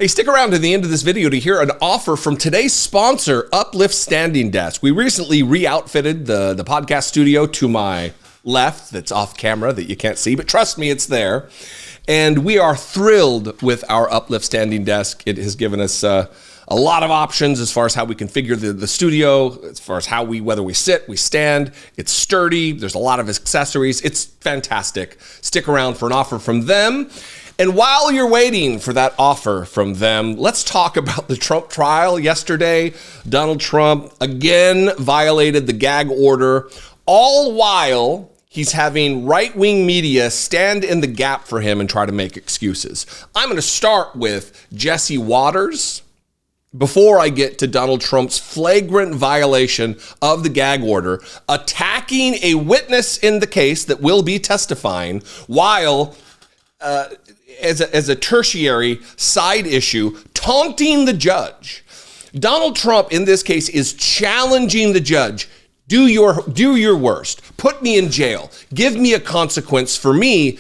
Hey, stick around to the end of this video to hear an offer from today's sponsor, Uplift Standing Desk. We recently re-outfitted the podcast studio to my left that's off camera that you can't see, but trust me, it's there. And we are thrilled with our Uplift Standing Desk. It has given us a lot of options as far as how we configure the studio, as far as whether we sit, we stand. It's sturdy. There's a lot of accessories. It's fantastic. Stick around for an offer from them. And while you're waiting for that offer from them, let's talk about the Trump trial yesterday. Donald Trump again violated the gag order, all while he's having right-wing media stand in the gap for him and try to make excuses. I'm going to start with Jesse Waters before I get to Donald Trump's flagrant violation of the gag order, attacking a witness in the case that will be testifying while as a tertiary side issue, taunting the judge. Donald Trump, in this case, is challenging the judge. Do your worst. Put me in jail. Give me a consequence for me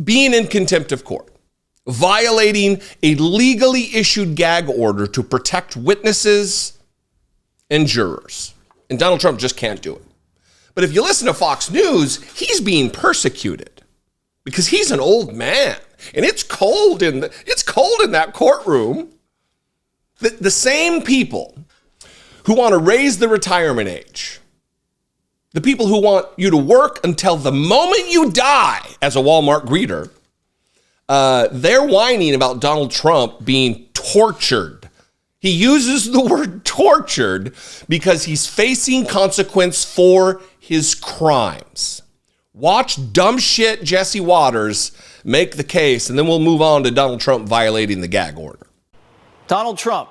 being in contempt of court, violating a legally issued gag order to protect witnesses and jurors. And Donald Trump just can't do it. But if you listen to Fox News, he's being persecuted because he's an old man. And it's cold in that courtroom. The same people who want to raise the retirement age, the people who want you to work until the moment you die as a Walmart greeter, they're whining about Donald Trump being tortured. He uses the word tortured because he's facing consequence for his crimes. Watch dumb shit Jesse Waters make the case, and then we'll move on to Donald Trump violating the gag order. Donald Trump,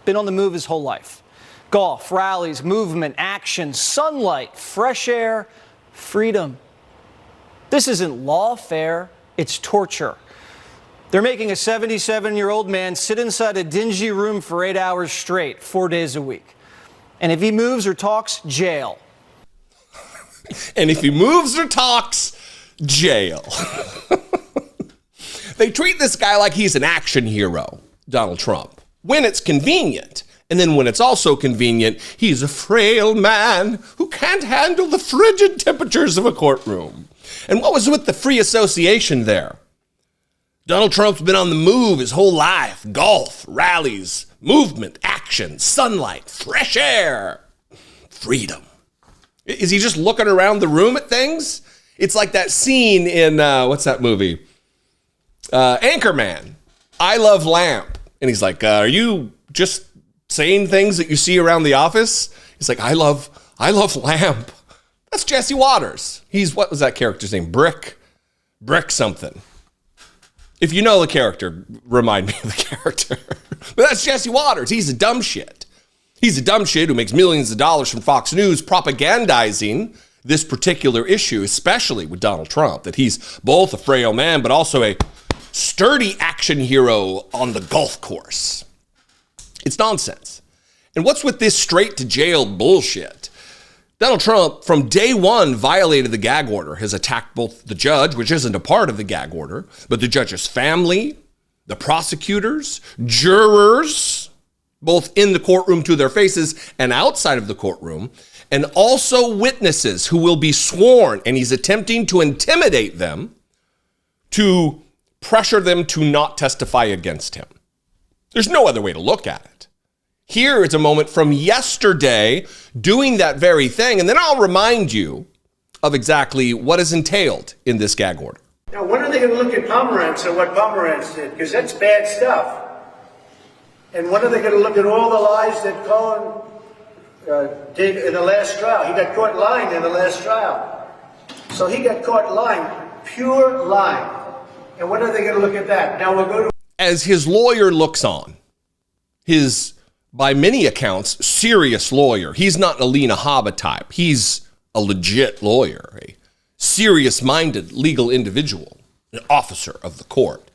been on the move his whole life. Golf, rallies, movement, action, sunlight, fresh air, freedom. This isn't lawfare, it's torture. They're making a 77-year-old man sit inside a dingy room for 8 hours straight, 4 days a week. And if he moves or talks, jail. And if he moves or talks, jail. They treat this guy like he's an action hero, Donald Trump, when it's convenient. And then when it's also convenient, he's a frail man who can't handle the frigid temperatures of a courtroom. And what was with the free association there? Donald Trump's been on the move his whole life. Golf, rallies, movement, action, sunlight, fresh air, freedom. Is he just looking around the room at things? It's like that scene in, what's that movie? Anchorman, I Love Lamp. And he's like, are you just saying things that you see around the office? He's like, I love Lamp. That's Jesse Waters. What was that character's name? Brick something. If you know the character, remind me of the character. But that's Jesse Waters. He's a dumb shit. He's a dumb shit who makes millions of dollars from Fox News propagandizing this particular issue, especially with Donald Trump, that he's both a frail man, but also a sturdy action hero on the golf course. It's nonsense. And what's with this straight to jail bullshit? Donald Trump, from day one, violated the gag order, has attacked both the judge, which isn't a part of the gag order, but the judge's family, the prosecutors, jurors, both in the courtroom to their faces and outside of the courtroom, and also witnesses who will be sworn, and he's attempting to intimidate them, to pressure them to not testify against him. There's no other way to look at it. Here is a moment from yesterday doing that very thing, and then I'll remind you of exactly what is entailed in this gag order. Now, when are they going to look at Pomerantz and what Pomerantz did? Because that's bad stuff. And when are they going to look at all the lies that Cohen did in the last trial? He got caught lying in the last trial. So he got caught lying, pure lying. And when are they going to look at that? Now we'll go to... As his lawyer looks on, his, by many accounts, serious lawyer. He's not an Alina Habba type. He's a legit lawyer, a serious-minded legal individual, an officer of the court,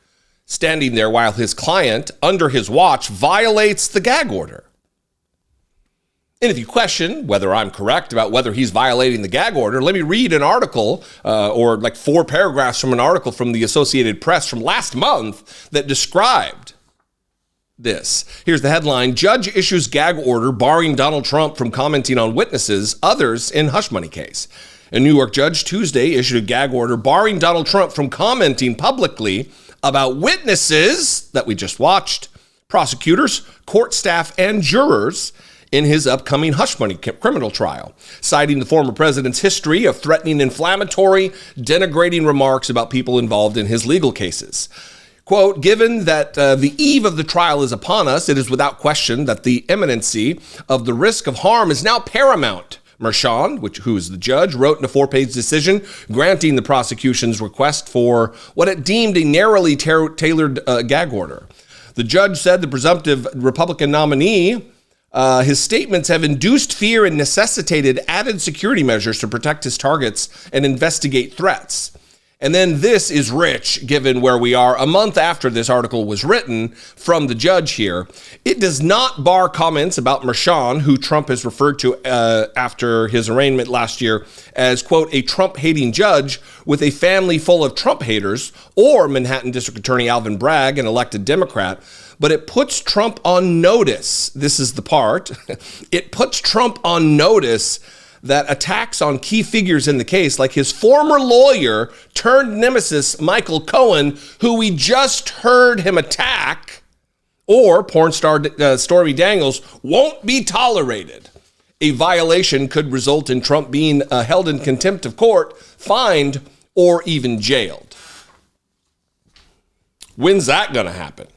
standing there while his client, under his watch, violates the gag order. And if you question whether I'm correct about whether he's violating the gag order, let me read an article or like 4 paragraphs from an article from the Associated Press from last month that described this. Here's the headline. Judge issues gag order barring Donald Trump from commenting on witnesses, others in hush money case. A New York judge Tuesday issued a gag order barring Donald Trump from commenting publicly about witnesses that we just watched, prosecutors, court staff, and jurors in his upcoming hush money criminal trial, citing the former president's history of threatening, inflammatory, denigrating remarks about people involved in his legal cases. Quote, given that the eve of the trial is upon us, it is without question that the imminency of the risk of harm is now paramount. Merchan, who is the judge, wrote in a 4-page decision granting the prosecution's request for what it deemed a narrowly tailored gag order. The judge said the presumptive Republican nominee, his statements have induced fear and necessitated added security measures to protect his targets and investigate threats. And then this is rich, given where we are a month after this article was written from the judge here. It does not bar comments about Merchan, who Trump has referred to after his arraignment last year as, quote, a Trump-hating judge with a family full of Trump haters, or Manhattan District Attorney Alvin Bragg, an elected Democrat. But it puts Trump on notice. This is the part. It puts Trump on notice that attacks on key figures in the case, like his former lawyer turned nemesis, Michael Cohen, who we just heard him attack, or porn star Stormy Daniels, won't be tolerated. A violation could result in Trump being held in contempt of court, fined, or even jailed. When's that going to happen?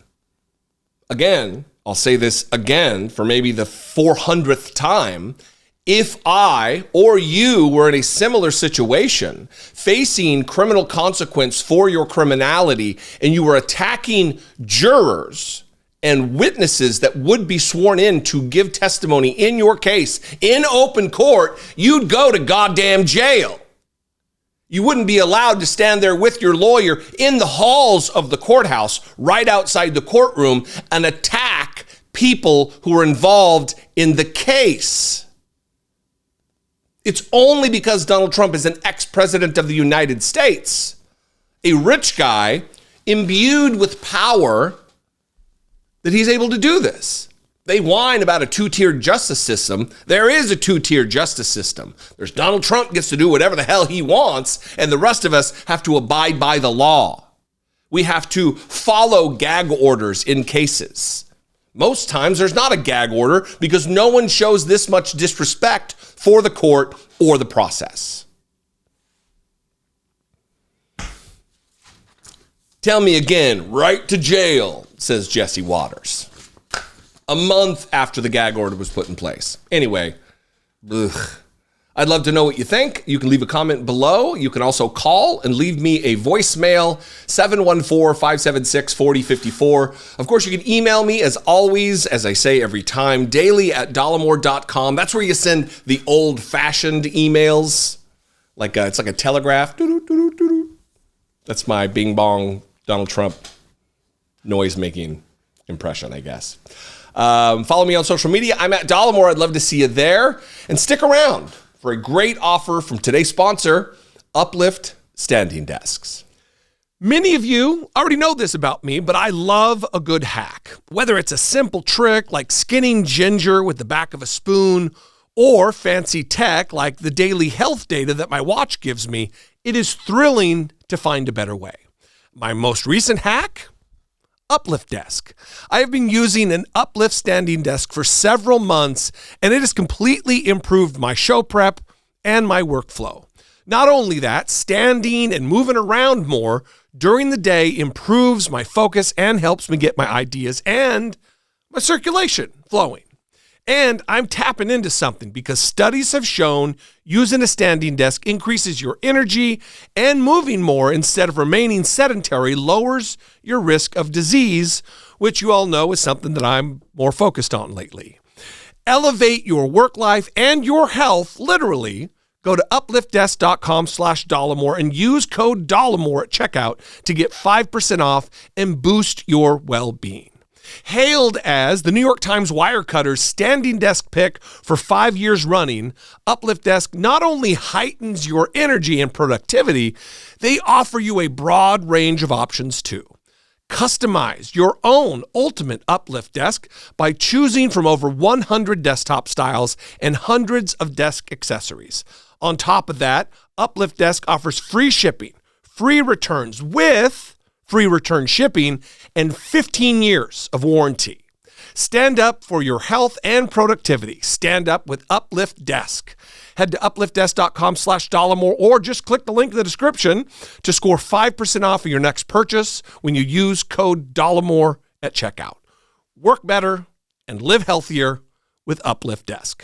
Again, I'll say this again for maybe the 400th time. If I or you were in a similar situation, facing criminal consequence for your criminality, and you were attacking jurors and witnesses that would be sworn in to give testimony in your case in open court, you'd go to goddamn jail. You wouldn't be allowed to stand there with your lawyer in the halls of the courthouse, right outside the courtroom, and attack people who are involved in the case. It's only because Donald Trump is an ex-president of the United States, a rich guy imbued with power, that he's able to do this. They whine about a two-tiered justice system. There is a two-tiered justice system. There's Donald Trump gets to do whatever the hell he wants, and the rest of us have to abide by the law. We have to follow gag orders in cases. Most times there's not a gag order because no one shows this much disrespect for the court or the process. Tell me again, right to jail, says Jesse Waters. A month after the gag order was put in place. Anyway, I'd love to know what you think. You can leave a comment below. You can also call and leave me a voicemail, 714-576-4054. Of course, you can email me, as always, as I say every time, daily@dollemore.com. That's where you send the old-fashioned emails. It's like a telegraph. That's my bing bong Donald Trump noise-making impression, I guess. Follow me on social media. I'm at Dollemore. I'd love to see you there. And stick around for a great offer from today's sponsor, Uplift Standing Desks. Many of you already know this about me, but I love a good hack. Whether it's a simple trick like skinning ginger with the back of a spoon, or fancy tech like the daily health data that my watch gives me, it is thrilling to find a better way. My most recent hack? Uplift desk. I have been using an Uplift standing desk for several months, and it has completely improved my show prep and my workflow. Not only that, standing and moving around more during the day improves my focus and helps me get my ideas and my circulation flowing. And I'm tapping into something because studies have shown using a standing desk increases your energy, and moving more instead of remaining sedentary lowers your risk of disease, which you all know is something that I'm more focused on lately. Elevate your work life and your health, literally. Go to upliftdesk.com/Dollemore and use code Dollemore at checkout to get 5% off and boost your well-being. Hailed as the New York Times Wirecutter's standing desk pick for 5 years running, Uplift Desk not only heightens your energy and productivity, they offer you a broad range of options too. Customize your own ultimate Uplift desk by choosing from over 100 desktop styles and hundreds of desk accessories. On top of that, Uplift Desk offers free shipping, free returns with free return shipping, and 15 years of warranty. Stand up for your health and productivity. Stand up with Uplift Desk. Head to upliftdesk.com/Dollemore or just click the link in the description to score 5% off of your next purchase when you use code Dollemore at checkout. Work better and live healthier with Uplift Desk.